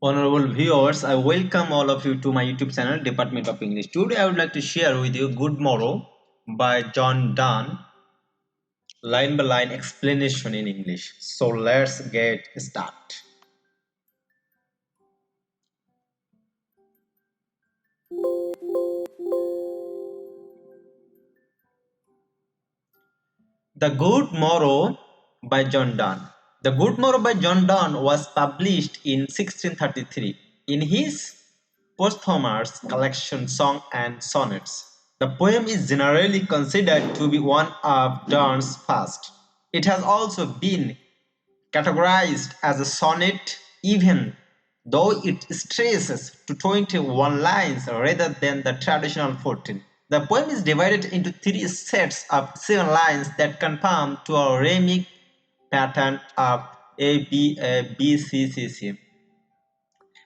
Honorable viewers, I welcome all of you to my YouTube channel, Department of English. Today I would like to share with you Good Morrow by John Donne, line by line explanation in English. So let's get started. The Good Morrow by John Donne. The Good Morrow by John Donne was published in 1633 in his posthumous collection Song and Sonnets. The poem is generally considered to be one of Donne's first. It has also been categorized as a sonnet even though it stresses to 21 lines rather than the traditional 14. The poem is divided into three sets of 7 lines that conform to a rhythmic pattern of A, B, A, B, C, C, C.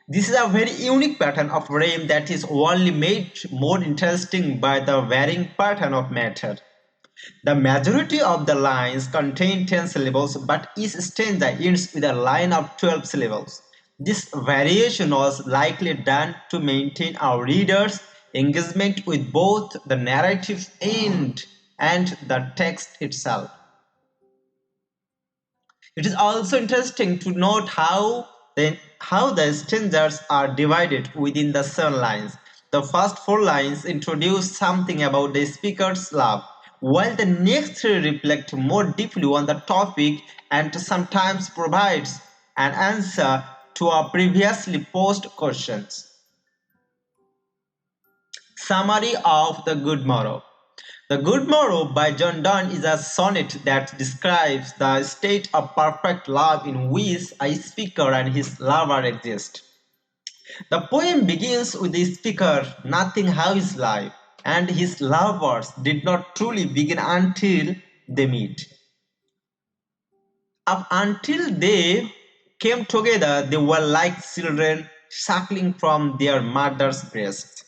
This is a very unique pattern of rhyme that is only made more interesting by the varying pattern of matter. The majority of the lines contain 10 syllables, but each stanza ends with a line of 12 syllables. This variation was likely done to maintain our readers' engagement with both the narrative and the text itself. It is also interesting to note how the stanzas are divided within the 7 lines. The first 4 lines introduce something about the speaker's love, while the next 3 reflect more deeply on the topic and sometimes provides an answer to our previously posed questions. Summary of The Good Morrow. The Good Morrow by John Donne is a sonnet that describes the state of perfect love in which a speaker and his lover exist. The poem begins with the speaker noting how his life and his lovers did not truly begin until they meet. Up until they came together, they were like children suckling from their mother's breast.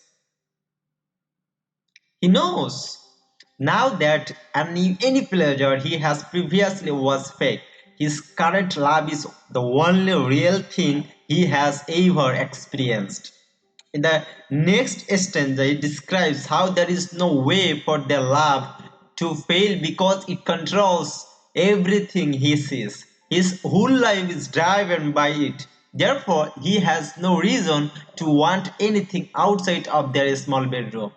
He knows now that any pleasure he has previously was fake. His current love is the only real thing he has ever experienced. In the next stanza, he describes how there is no way for their love to fail because it controls everything he sees. His whole life is driven by it. Therefore, he has no reason to want anything outside of their small bedroom.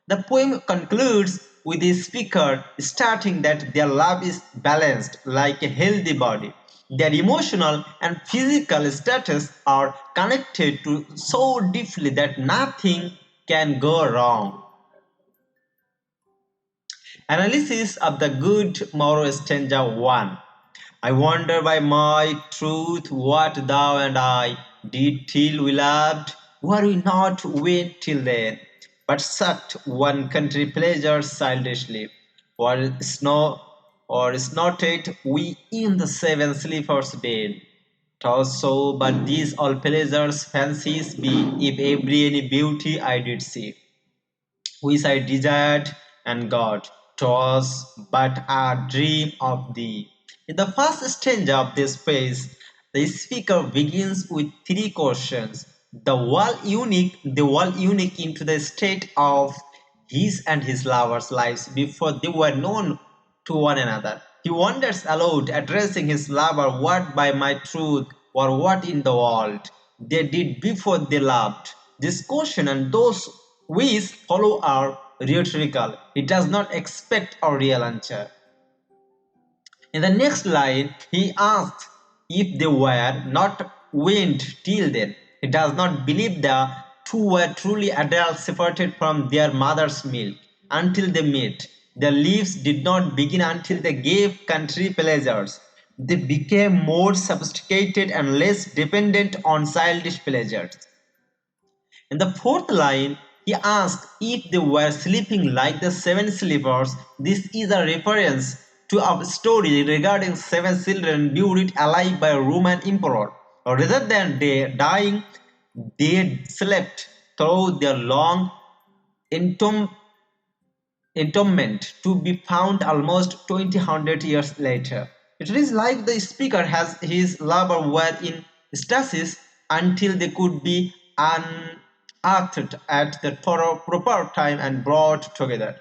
The poem concludes with the speaker stating that their love is balanced like a healthy body. Their emotional and physical status are connected to so deeply that nothing can go wrong. Analysis of the Good Morrow stanza 1. I wonder by my truth what thou and I did till we loved, were we not wed till then, but sucked one country pleasure childishly, or snorted we in the 7 sleepers' bed. 'Twas so, but these all pleasures fancies be, if every any beauty I did see which I desired and got. 'Twas but a dream of thee. In the first stanza of this piece, the speaker begins with 3 questions. The world unique into the state of his and his lover's lives before they were known to one another. He wonders aloud, addressing his lover, what by my truth or what in the world they did before they loved. This question and those which follow are rhetorical. It does not expect a real answer. In the next line, he asks if they were not weaned till then. He does not believe the two were truly adults separated from their mother's milk until they met. Their lives did not begin until they gave country pleasures. They became more sophisticated and less dependent on childish pleasures. In the fourth line, he asks if they were sleeping like the 7 sleepers. This is a reference to a story regarding 7 children buried alive by a Roman emperor. Rather than they dying, they slept through their long entomb- entombment to be found almost 20 years later. It is like the speaker has his lover were in stasis until they could be unearthed at the proper time and brought together.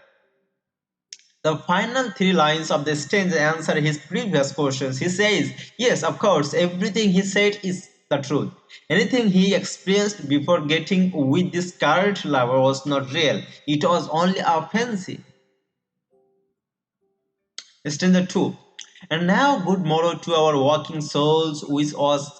The final three lines of the stanza answer his previous questions. He says, yes, of course, everything he said is the truth. Anything he experienced before getting with this current lover was not real. It was only a fancy. Stanza 2. And now good morrow to our walking souls, which was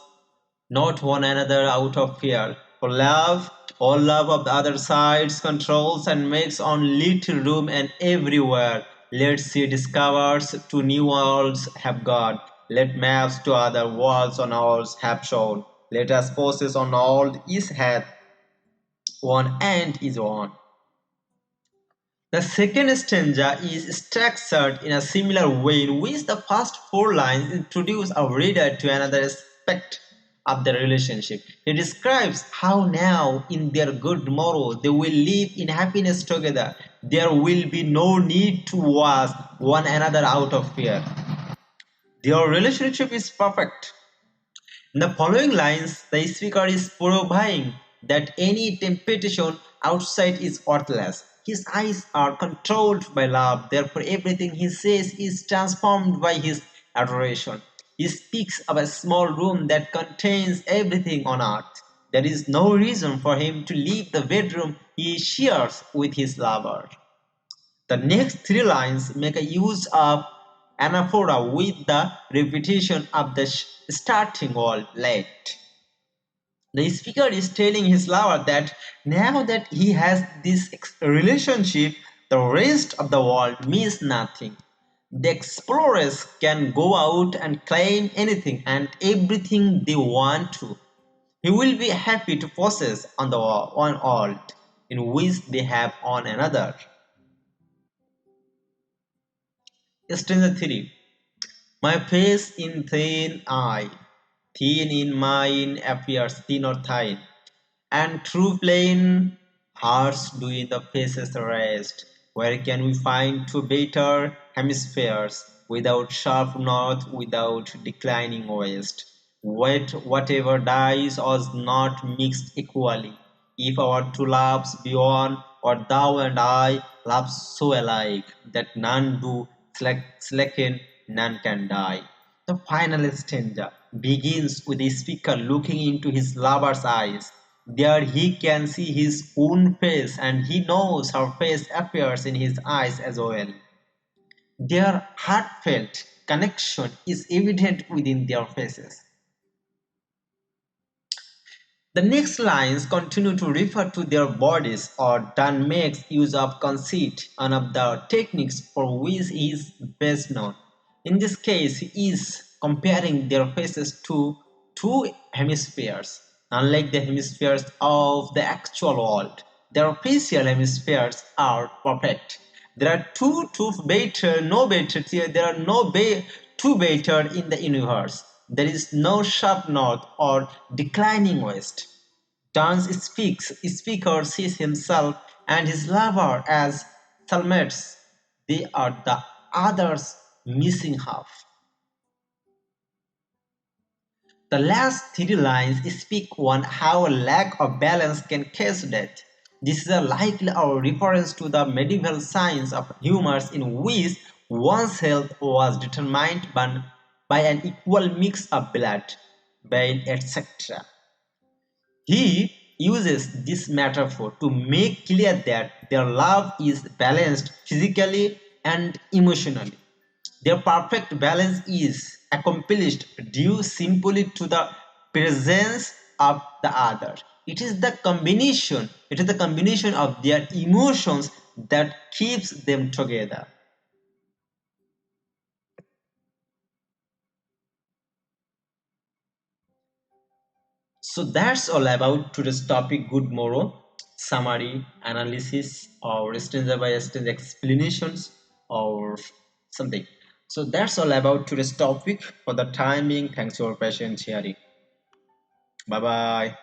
not one another out of fear. For love, all love of the other sides controls and makes on little room and everywhere. Let sea discovers to new worlds have gone. Let maps to other worlds on ours have shown. Let us possess on all is hath one and is one. The second stanza is structured in a similar way in which the first four lines introduce our reader to another aspect of the relationship. He describes how now, in their good morrow, they will live in happiness together. There will be no need to wash one another out of fear. Their relationship is perfect. In the following lines, the speaker is proving that any temptation outside is worthless. His eyes are controlled by love, therefore, everything he says is transformed by his adoration. He speaks of a small room that contains everything on earth. There is no reason for him to leave the bedroom he shares with his lover. The next three lines make a use of anaphora with the repetition of the starting word "let". The speaker is telling his lover that now that he has this relationship, the rest of the world means nothing. The explorers can go out and claim anything and everything they want to. He will be happy to possess on the one world in which they have on another. Stanza 3. My face in thine eye, thin in mine appears thin or thine, and through plain hearts do in the faces rest. Where can we find two better hemispheres, without sharp north, without declining west? Whatever dies was not mixed equally. If our two loves be one, or thou and I love so alike, that none do slacken, none can die. The final stanza begins with the speaker looking into his lover's eyes. There he can see his own face, and he knows her face appears in his eyes as well. Their heartfelt connection is evident within their faces. The next lines continue to refer to their bodies, or Donne makes use of conceit, one of the techniques for which he is best known. In this case, he is comparing their faces to two hemispheres. Unlike the hemispheres of the actual world, their facial hemispheres are perfect. There are there are two better in the universe. There is no sharp north or declining west. Speaker sees himself and his lover as soulmates. They are the other's missing half. The last three lines speak on how a lack of balance can cause death. This is a likely a reference to the medieval science of humor in which one's health was determined by an equal mix of blood, bile, etc. He uses this metaphor to make clear that their love is balanced physically and emotionally. Their perfect balance is accomplished due simply to the presence of the other. It is the combination of their emotions that keeps them together. So that's all about today's topic, good morrow, summary, analysis, or stanza by stanza explanations, or something. So that's all about today's topic. For the time being, thanks for your patience hearing. Bye bye.